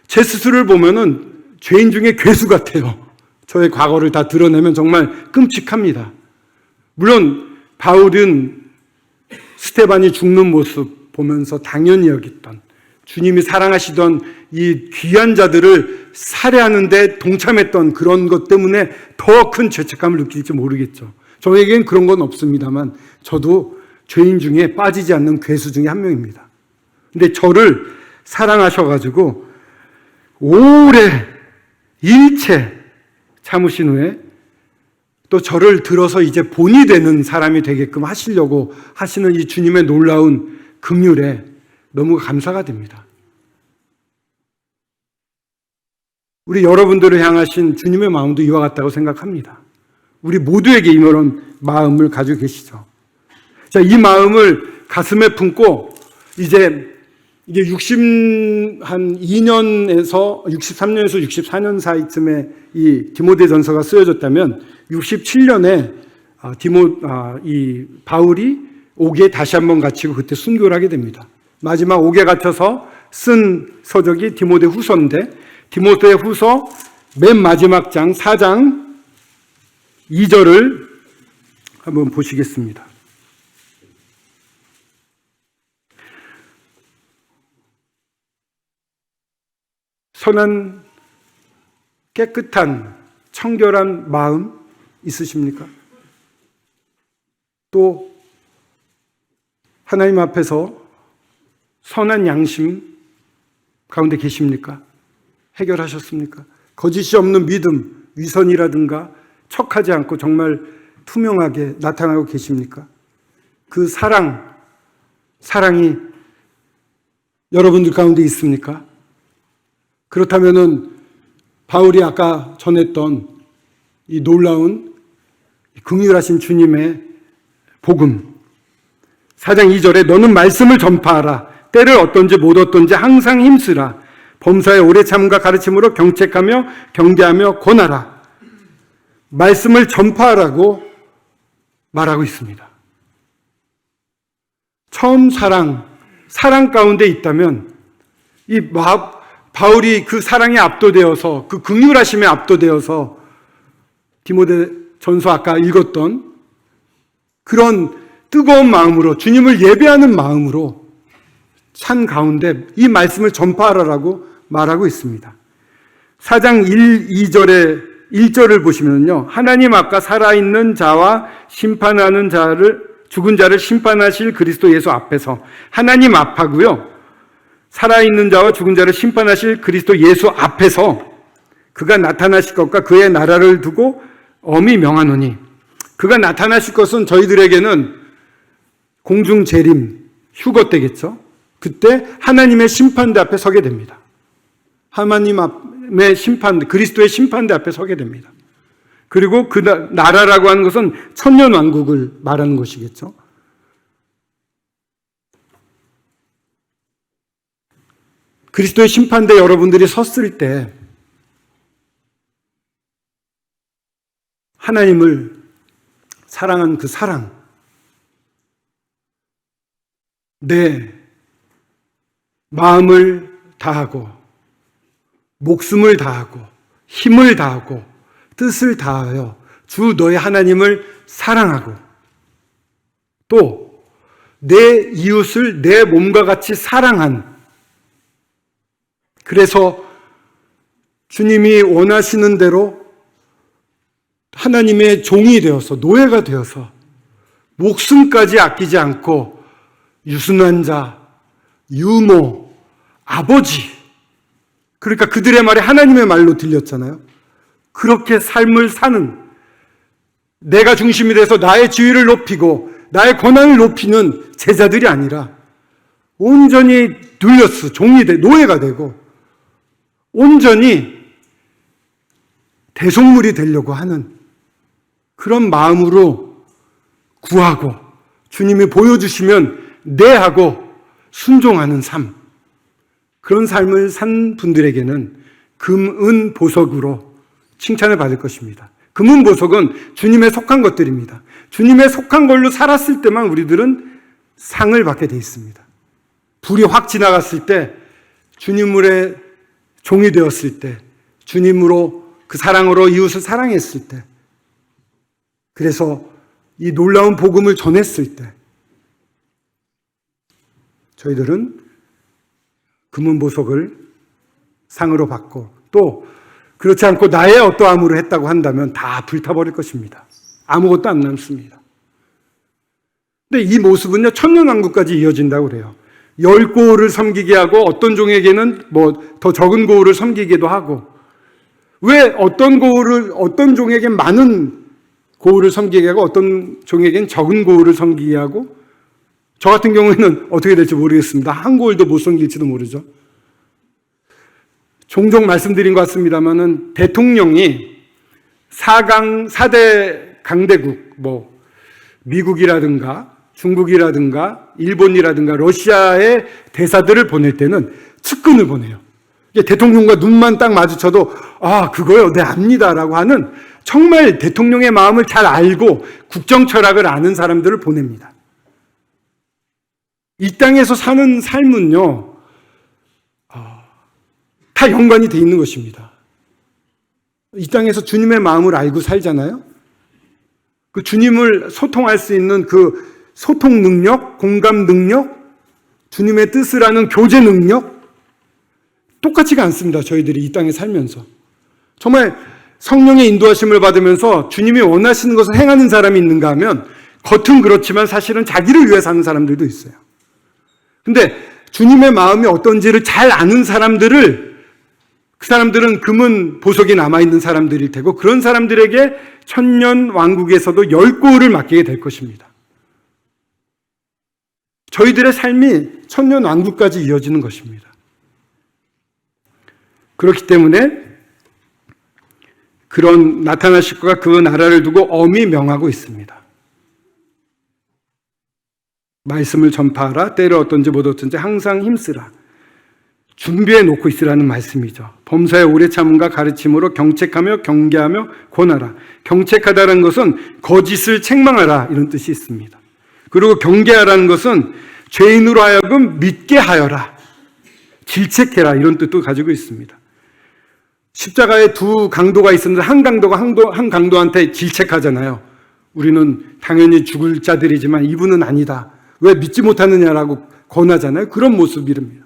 제 스스로를 보면은 죄인 중에 괴수 같아요. 저의 과거를 다 드러내면 정말 끔찍합니다. 물론 바울은 스테반이 죽는 모습 보면서 당연히 여겼던, 주님이 사랑하시던 이 귀한 자들을 살해하는 데 동참했던 그런 것 때문에 더 큰 죄책감을 느낄지 모르겠죠. 저에겐 그런 건 없습니다만 저도 죄인 중에 빠지지 않는 괴수 중에 한 명입니다. 근데 저를 사랑하셔가지고 오래 일체 참으신 후에 또 저를 들어서 이제 본이 되는 사람이 되게끔 하시려고 하시는 이 주님의 놀라운 긍휼에 너무 감사가 됩니다. 우리 여러분들을 향하신 주님의 마음도 이와 같다고 생각합니다. 우리 모두에게 이런 마음을 가지고 계시죠. 자, 이 마음을 가슴에 품고 이제 이게 62년에서 63년에서 64년 사이쯤에 이 디모데전서가 쓰여졌다면 67년에 이 바울이 옥에 다시 한번 갇히고 그때 순교를 하게 됩니다. 마지막 옥에 갇혀서 쓴 서적이 디모데 후서인데, 디모데 후서 맨 마지막 장 4장 2절을 한번 보시겠습니다. 선한 깨끗한 청결한 마음 있으십니까? 또 하나님 앞에서 선한 양심 가운데 계십니까? 해결하셨습니까? 거짓이 없는 믿음, 위선이라든가 척하지 않고 정말 투명하게 나타나고 계십니까? 그 사랑이 여러분들 가운데 있습니까? 그렇다면은 바울이 아까 전했던 이 놀라운 긍휼하신 주님의 복음 4장 2절에 너는 말씀을 전파하라. 때를 어떤지 못 어떤지 항상 힘쓰라. 범사에 오래 참음과 가르침으로 경책하며 경계하며 권하라. 말씀을 전파하라고 말하고 있습니다. 처음 사랑 가운데 있다면 이 바울이 그 사랑에 압도되어서, 그 긍휼하심에 압도되어서 디모데 전서 아까 읽었던 그런 뜨거운 마음으로, 주님을 예배하는 마음으로 찬 가운데 이 말씀을 전파하라라고 말하고 있습니다. 4장 1절을 보시면요, 하나님 앞과 살아있는 자와 심판하는 자를, 죽은 자를 심판하실 그리스도 예수 앞에서, 하나님 앞하고요, 살아있는 자와 죽은 자를 심판하실 그리스도 예수 앞에서 그가 나타나실 것과 그의 나라를 두고 엄히 명하노니, 그가 나타나실 것은 저희들에게는 공중 재림, 휴거 때겠죠. 그때 하나님의 심판대 앞에 서게 됩니다. 하나님의 심판, 그리스도의 심판대 앞에 서게 됩니다. 그리고 그 나라라고 하는 것은 천년왕국을 말하는 것이겠죠. 그리스도의 심판대 여러분들이 섰을 때 하나님을 사랑한 그 사랑, 내 마음을 다하고 목숨을 다하고 힘을 다하고 뜻을 다하여 주 너의 하나님을 사랑하고 또 내 이웃을 내 몸과 같이 사랑한, 그래서 주님이 원하시는 대로 하나님의 종이 되어서, 노예가 되어서 목숨까지 아끼지 않고 유순한 자, 유모, 아버지, 그러니까 그들의 말이 하나님의 말로 들렸잖아요. 그렇게 삶을 사는, 내가 중심이 돼서 나의 지위를 높이고 나의 권한을 높이는 제자들이 아니라 온전히 눌렸어, 종이 돼, 노예가 되고 온전히 대속물이 되려고 하는 그런 마음으로 구하고 주님이 보여주시면 네 하고 순종하는 삶, 그런 삶을 산 분들에게는 금, 은, 보석으로 칭찬을 받을 것입니다. 금은 보석은 주님에 속한 것들입니다. 주님에 속한 걸로 살았을 때만 우리들은 상을 받게 돼 있습니다. 불이 확 지나갔을 때, 주님의 종이 되었을 때, 주님으로 그 사랑으로 이웃을 사랑했을 때, 그래서 이 놀라운 복음을 전했을 때 저희들은 금은 보석을 상으로 받고, 또 그렇지 않고 나의 어떠함으로 했다고 한다면 다 불타버릴 것입니다. 아무것도 안 남습니다. 근데 이 모습은요, 천년왕국까지 이어진다고 그래요. 10고을을 섬기게 하고 어떤 종에게는 더 적은 고을을 섬기기도 하고, 왜 어떤 종에게 많은 고을을 섬기게 하고 어떤 종에게는 적은 고을을 섬기게 하고, 저 같은 경우에는 어떻게 될지 모르겠습니다. 한 고을도 못 섬길지도 모르죠. 종종 말씀드린 것 같습니다만은 대통령이 4대 강대국, 미국이라든가 중국이라든가 일본이라든가 러시아의 대사들을 보낼 때는 측근을 보내요. 대통령과 눈만 딱 마주쳐도 그거요, 네, 압니다라고 하는, 정말 대통령의 마음을 잘 알고 국정 철학을 아는 사람들을 보냅니다. 이 땅에서 사는 삶은요, 다 연관이 돼 있는 것입니다. 이 땅에서 주님의 마음을 알고 살잖아요. 그 주님을 소통할 수 있는 그 소통 능력, 공감 능력, 주님의 뜻을 아는 교제 능력, 똑같지가 않습니다. 저희들이 이 땅에 살면서. 정말 성령의 인도하심을 받으면서 주님이 원하시는 것을 행하는 사람이 있는가 하면, 겉은 그렇지만 사실은 자기를 위해 사는 사람들도 있어요. 근데 주님의 마음이 어떤지를 잘 아는 사람들을, 그 사람들은 금은 보석이 남아있는 사람들일 테고, 그런 사람들에게 천년 왕국에서도 10고을을 맡기게 될 것입니다. 저희들의 삶이 천년 왕국까지 이어지는 것입니다. 그렇기 때문에 그런 나타나실 것과 그 나라를 두고 엄히 명하고 있습니다. 말씀을 전파하라. 때를 어떤지 못 어떤지 항상 힘쓰라. 준비해 놓고 있으라는 말씀이죠. 범사에 오래 참음과 가르침으로 경책하며 경계하며 권하라. 경책하다는 것은 거짓을 책망하라, 이런 뜻이 있습니다. 그리고 경계하라는 것은 죄인으로 하여금 믿게 하여라. 질책해라 이런 뜻도 가지고 있습니다. 십자가에 두 강도가 있었는데 한 강도가 한 강도한테 질책하잖아요. 우리는 당연히 죽을 자들이지만 이분은 아니다. 왜 믿지 못하느냐라고 권하잖아요. 그런 모습이랍니다.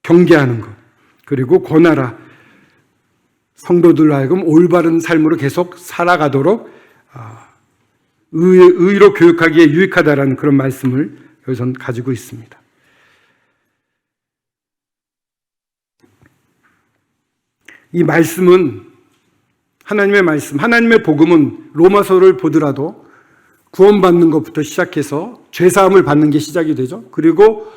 경계하는 것. 그리고 권하라. 성도들로 하여금 올바른 삶으로 계속 살아가도록 의로 교육하기에 유익하다라는 그런 말씀을 여기서 가지고 있습니다. 이 말씀은 하나님의 말씀, 하나님의 복음은 로마서를 보더라도 구원받는 것부터 시작해서 죄사함을 받는 게 시작이 되죠. 그리고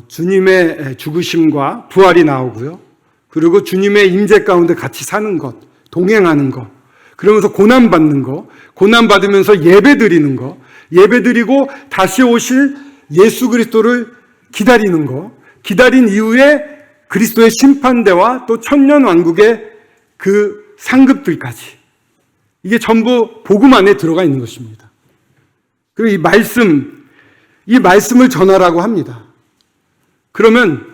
주님의 죽으심과 부활이 나오고요. 그리고 주님의 임재 가운데 같이 사는 것, 동행하는 것, 그러면서 고난받는 것, 고난받으면서 예배드리는 것, 예배드리고 다시 오실 예수 그리스도를 기다리는 것, 기다린 이후에 그리스도의 심판대와 또 천년왕국의 그 상급들까지, 이게 전부 복음 안에 들어가 있는 것입니다. 그리고 이 말씀을 전하라고 합니다. 그러면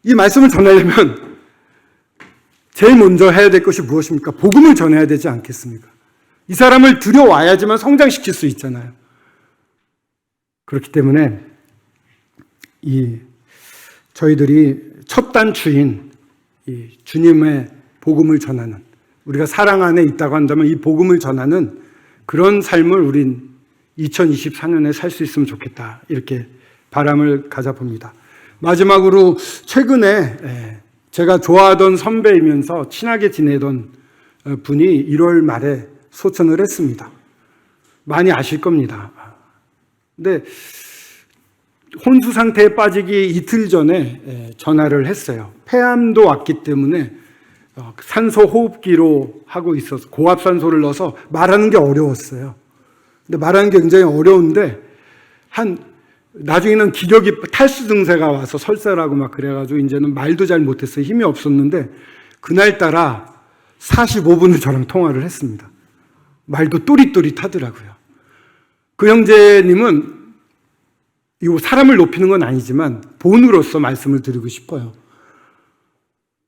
이 말씀을 전하려면 제일 먼저 해야 될 것이 무엇입니까? 복음을 전해야 되지 않겠습니까? 이 사람을 들여와야지만 성장시킬 수 있잖아요. 그렇기 때문에 저희들이 첫 단추인 이 주님의 복음을 전하는, 우리가 사랑 안에 있다고 한다면 이 복음을 전하는 그런 삶을 우린 2024년에 살 수 있으면 좋겠다, 이렇게 바람을 가져봅니다. 마지막으로 최근에 제가 좋아하던 선배이면서 친하게 지내던 분이 1월 말에 소천을 했습니다. 많이 아실 겁니다. 근데 혼수 상태에 빠지기 이틀 전에 전화를 했어요. 폐암도 왔기 때문에 산소 호흡기로 하고 있어서 고압산소를 넣어서 말하는 게 어려웠어요. 근데 말하는 게 굉장히 어려운데 나중에는 기력이 탈수 증세가 와서 설사라고 막 그래가지고 이제는 말도 잘 못했어요. 힘이 없었는데 그날따라 45분을 저랑 통화를 했습니다. 말도 또릿또릿하더라고요. 그 형제님은 이거 사람을 높이는 건 아니지만 본으로서 말씀을 드리고 싶어요.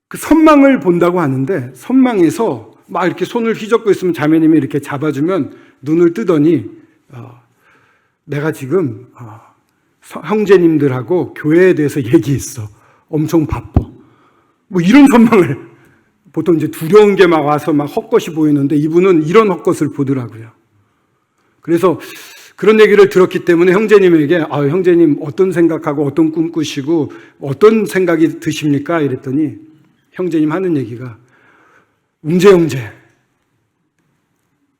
그 선망을 본다고 하는데 선망에서 막 이렇게 손을 휘젓고 있으면 자매님이 이렇게 잡아주면 눈을 뜨더니 내가 지금 형제님들하고 교회에 대해서 얘기했어. 엄청 바빠. 뭐 이런 선망을, 보통 이제 두려운 게 막 와서 막 헛것이 보이는데 이분은 이런 헛것을 보더라고요. 그래서 그런 얘기를 들었기 때문에 형제님에게 형제님 어떤 생각하고 어떤 꿈 꾸시고 어떤 생각이 드십니까? 이랬더니 형제님 하는 얘기가, 웅재 형제,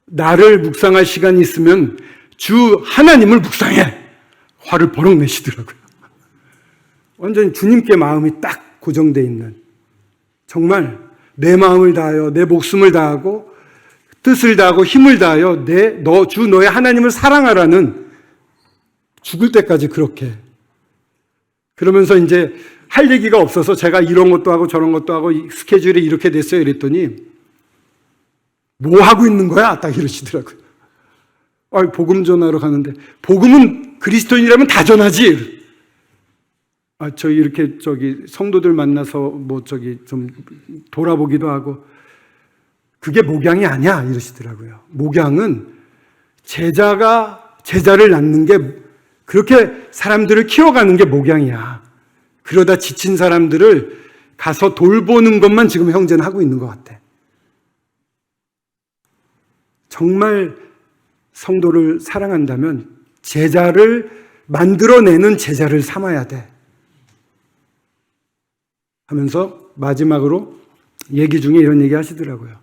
나를 묵상할 시간이 있으면 주 하나님을 묵상해. 화를 버럭 내시더라고요. 완전히 주님께 마음이 딱 고정되어 있는, 정말 내 마음을 다하여 내 목숨을 다하고 뜻을 다하고 힘을 다하여 너의 하나님을 사랑하라는, 죽을 때까지 그렇게. 그러면서 이제 할 얘기가 없어서 제가 이런 것도 하고 저런 것도 하고 스케줄이 이렇게 됐어요 이랬더니 뭐 하고 있는 거야? 딱 이러시더라고요. 복음 전하러 가는데, 복음은 그리스도인이라면 다 전하지. 저희 이렇게 성도들 만나서 좀 돌아보기도 하고, 그게 목양이 아니야 이러시더라고요. 목양은 제자가 제자를 낳는 게, 그렇게 사람들을 키워가는 게 목양이야. 그러다 지친 사람들을 가서 돌보는 것만 지금 형제는 하고 있는 것 같아. 정말 성도를 사랑한다면 제자를 만들어내는 제자를 삼아야 돼 하면서 마지막으로 얘기 중에 이런 얘기 하시더라고요.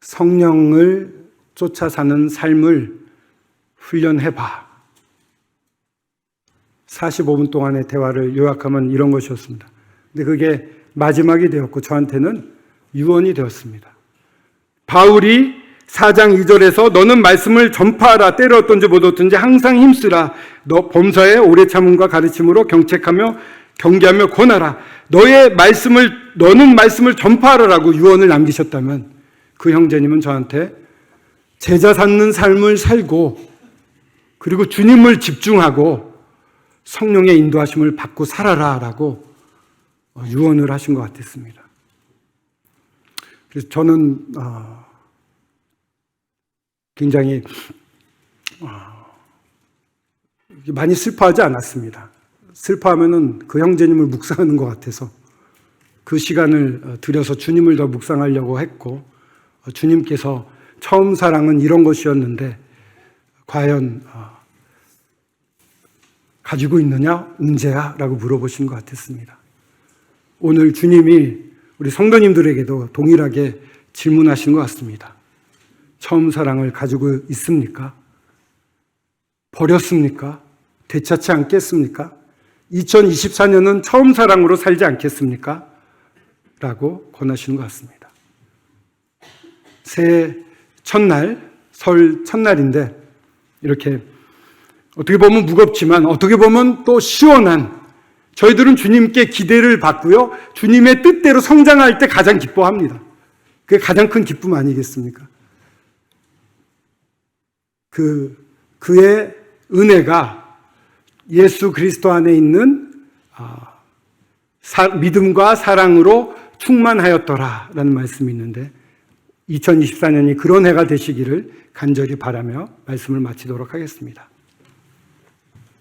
성령을 쫓아 사는 삶을 훈련해봐. 45분 동안의 대화를 요약하면 이런 것이었습니다. 근데 그게 마지막이 되었고 저한테는 유언이 되었습니다. 바울이 4장 2절에서 너는 말씀을 전파하라. 때려 얻든지 못 얻든지 항상 힘쓰라. 너 범사에 오래 참음과 가르침으로 경책하며 경계하며 권하라. 너는 말씀을 전파하라라고 유언을 남기셨다면, 그 형제님은 저한테 제자 삼는 삶을 살고, 그리고 주님을 집중하고 성령의 인도하심을 받고 살아라라고 유언을 하신 것 같았습니다. 그래서 저는 굉장히 많이 슬퍼하지 않았습니다. 슬퍼하면은 그 형제님을 묵상하는 것 같아서 그 시간을 들여서 주님을 더 묵상하려고 했고, 주님께서 처음 사랑은 이런 것이었는데 과연 가지고 있느냐 웅재야? 라고 물어보신 것 같았습니다. 오늘 주님이 우리 성도님들에게도 동일하게 질문하신 것 같습니다. 처음 사랑을 가지고 있습니까? 버렸습니까? 되찾지 않겠습니까? 2024년은 처음 사랑으로 살지 않겠습니까? 라고 권하시는 것 같습니다. 새해 첫날, 설 첫날인데 이렇게 어떻게 보면 무겁지만 어떻게 보면 또 시원한, 저희들은 주님께 기대를 받고요, 주님의 뜻대로 성장할 때 가장 기뻐합니다. 그게 가장 큰 기쁨 아니겠습니까? 그의 은혜가 예수 그리스도 안에 있는 믿음과 사랑으로 충만하였더라라는 말씀이 있는데, 2024년이 그런 해가 되시기를 간절히 바라며 말씀을 마치도록 하겠습니다.